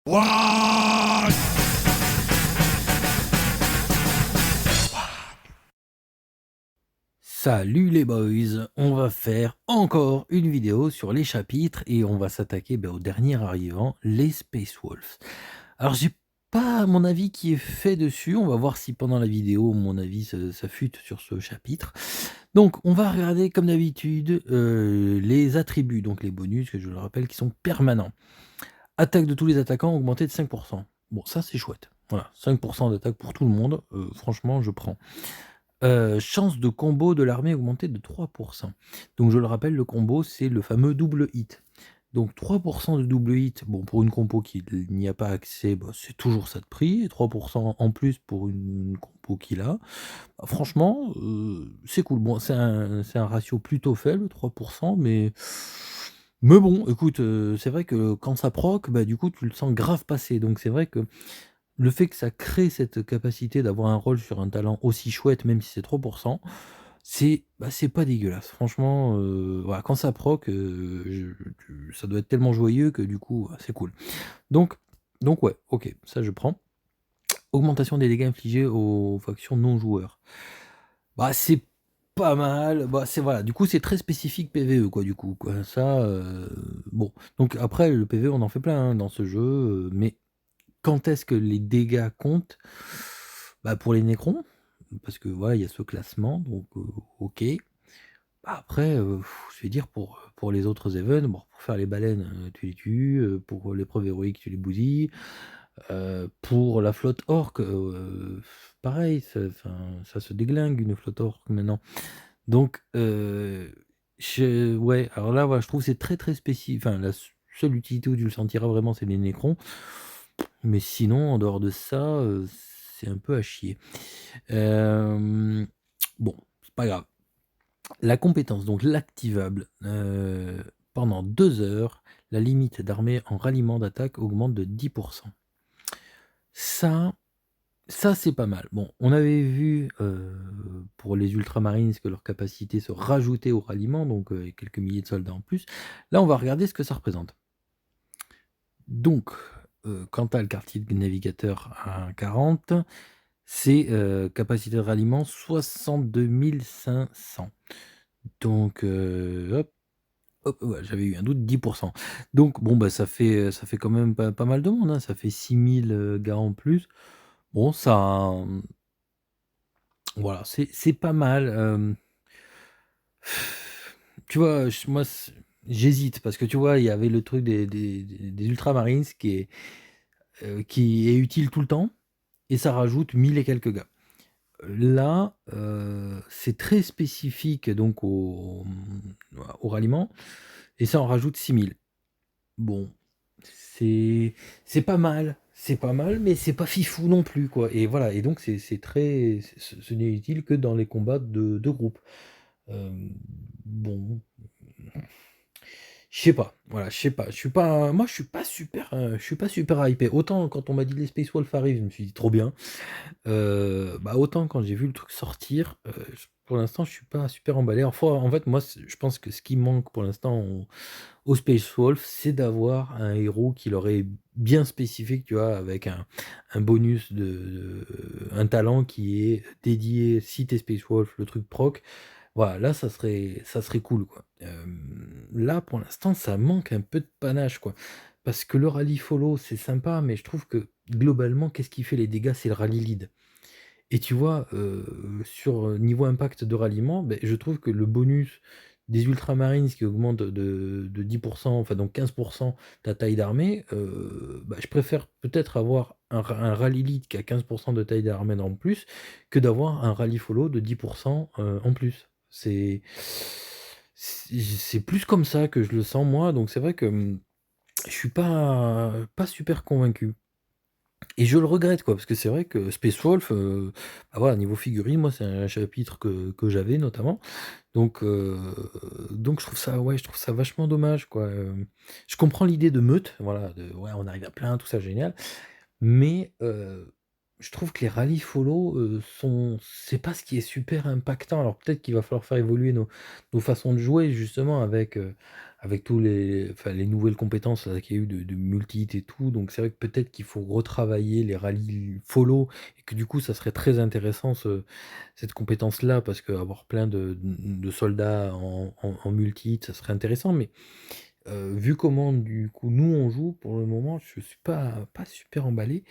What? Salut les boys, on va faire encore une vidéo sur les chapitres et on va s'attaquer au dernier arrivant, les Space Wolves. Alors j'ai pas mon avis qui est fait dessus, on va voir si pendant la vidéo mon avis s'affûte sur ce chapitre. Donc on va regarder comme d'habitude les attributs, donc les bonus que je le rappelle qui sont permanents. Attaque de tous les attaquants augmentée de 5%. Bon ça c'est chouette, voilà, 5% d'attaque pour tout le monde, franchement je prends. Chance de combo de l'armée augmentée de 3%. Donc je le rappelle, le combo, c'est le fameux double hit. Donc 3% de double hit, bon pour une compo qui n'y a pas accès, c'est toujours ça de prix, et 3% en plus pour une compo qu'il a. Franchement, c'est cool. Bon, c'est un ratio plutôt faible, 3%, mais bon, écoute, c'est vrai que quand ça proc, du coup, tu le sens grave passer. Donc c'est vrai que le fait que ça crée cette capacité d'avoir un rôle sur un talent aussi chouette, même si c'est 3%, c'est pas dégueulasse. Franchement, voilà, quand ça proc, ça doit être tellement joyeux que du coup, c'est cool. Donc ouais, OK, ça je prends. Augmentation des dégâts infligés aux factions non joueurs. C'est pas mal, c'est voilà, du coup, c'est très spécifique PvE quoi, du coup, quoi. Ça, bon, donc après le PvE, on en fait plein, hein, dans ce jeu, mais quand est-ce que les dégâts comptent? Pour les nécrons, parce que voilà, il y a ce classement, donc OK. Après, je vais dire pour les autres events, bon, pour faire les baleines, tu les tues, pour l'épreuve héroïque, tu les bousilles, pour la flotte orque, pareil, ça se déglingue une flotte orque maintenant. Donc ouais, alors là, voilà, je trouve que c'est très, très spécifique. Enfin, la seule utilité où tu le sentiras vraiment, c'est les nécrons. Mais sinon, en dehors de ça, c'est un peu à chier. Bon, c'est pas grave. La compétence, donc l'activable, pendant 2 heures, la limite d'armée en ralliement d'attaque augmente de 10%. Ça c'est pas mal. Bon, on avait vu, pour les Ultramarines que leur capacité se rajoutait au ralliement, donc quelques milliers de soldats en plus. Là, on va regarder ce que ça représente. Donc, quant à le quartier de navigateur à 40, c'est, capacité de ralliement 62 500. Donc, hop, hop, ouais, j'avais eu un doute, 10%. Donc bon, ça fait quand même pas mal de monde, hein, ça fait 6000 gars en plus. Bon, ça, voilà, c'est pas mal, tu vois, moi, j'hésite parce que tu vois, il y avait le truc des Ultramarines qui est utile tout le temps et ça rajoute 1000 et quelques gars. Là, c'est très spécifique donc au ralliement et ça en rajoute 6000. Bon, c'est c'est pas mal, mais c'est pas fifou non plus, quoi. Et voilà, et donc c'est très ce n'est utile que dans les combats de groupe. Bon, je sais pas, voilà, je sais pas, je suis pas super, je suis pas super hypé. Autant quand on m'a dit les Space Wolf arrivent, je me suis dit: «Trop bien». Autant quand j'ai vu le truc sortir, pour l'instant, je suis pas super emballé. En fait, moi, je pense que ce qui manque pour l'instant aux Space Wolf, c'est d'avoir un héros qui leur est bien spécifique, tu vois? Avec un bonus un talent qui est dédié, si tu Space Wolf, le truc proc. Voilà, là, ça serait cool, quoi. Là, pour l'instant, ça manque un peu de panache, quoi. Parce que le rallye follow, c'est sympa, mais je trouve que globalement, qu'est-ce qui fait les dégâts? C'est le rallye lead. Et tu vois, sur, niveau impact de ralliement, je trouve que le bonus des Ultramarines qui augmente de 10%, enfin donc 15% ta taille d'armée, je préfère peut-être avoir un rallye lead qui a 15% de taille d'armée en plus, que d'avoir un rallye follow de 10%, en plus. C'est plus comme ça que je le sens moi, donc c'est vrai que, je suis pas super convaincu. Et je le regrette, quoi, parce que c'est vrai que Space Wolf, voilà, niveau figurine, moi, c'est un chapitre que j'avais notamment. Donc je trouve ça vachement dommage, quoi, Je comprends l'idée de meute, voilà, ouais, on arrive à plein, tout ça, génial. Mais je trouve que les rallyes follow, c'est pas ce qui est super impactant. Alors peut-être qu'il va falloir faire évoluer nos façons de jouer justement avec, avec tous les nouvelles compétences là qu'il y a eu de multi-hit et tout, donc c'est vrai que peut-être qu'il faut retravailler les rallyes follow et que du coup ça serait très intéressant cette compétence-là parce qu'avoir plein de soldats en multi-hit, ça serait intéressant mais vu comment du coup nous on joue, pour le moment, je suis pas super emballé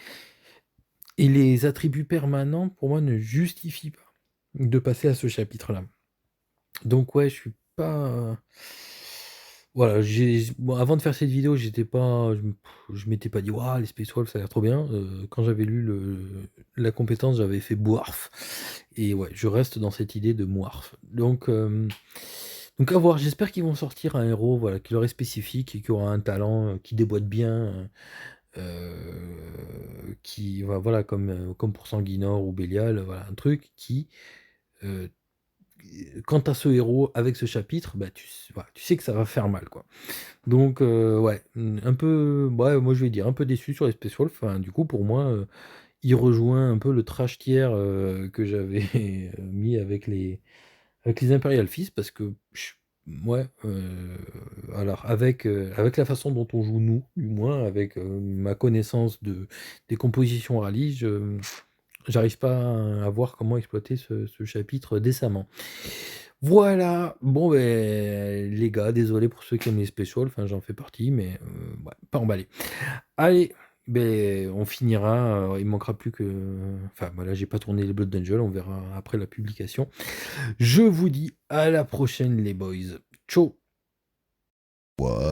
et les attributs permanents pour moi ne justifient pas de passer à ce chapitre-là. Donc ouais, je suis pas voilà, bon, avant de faire cette vidéo, j'étais pas je m'étais pas dit: «Waouh, les Space Wolves, ça a l'air trop bien». Quand j'avais lu la compétence, j'avais fait «Boarf» et ouais, je reste dans cette idée de Moirf. Donc à voir, j'espère qu'ils vont sortir un héros, voilà, qui leur est spécifique et qui aura un talent, qui déboîte bien, qui voilà, comme pour Sanguinor ou Bélial, voilà, un truc qui, heu quant à ce héros avec ce chapitre, bah, voilà, tu sais que ça va faire mal, quoi. Donc ouais, un peu ouais, moi je vais dire un peu déçu sur les Space Wolf. Enfin, du coup, pour moi, il rejoint un peu le trash tier, que j'avais mis avec les Imperial Fist parce que ouais, alors avec la façon dont on joue nous, du moins avec, ma connaissance des compositions rallye, j'arrive pas à voir comment exploiter ce chapitre décemment. Voilà, bon beh, les gars, désolé pour ceux qui aiment les specials, enfin j'en fais partie, mais ouais, pas emballé. Allez, beh, on finira, il manquera plus que enfin voilà, j'ai pas tourné les Blood Angel, on verra après la publication. Je vous dis à la prochaine les boys. Ciao. What?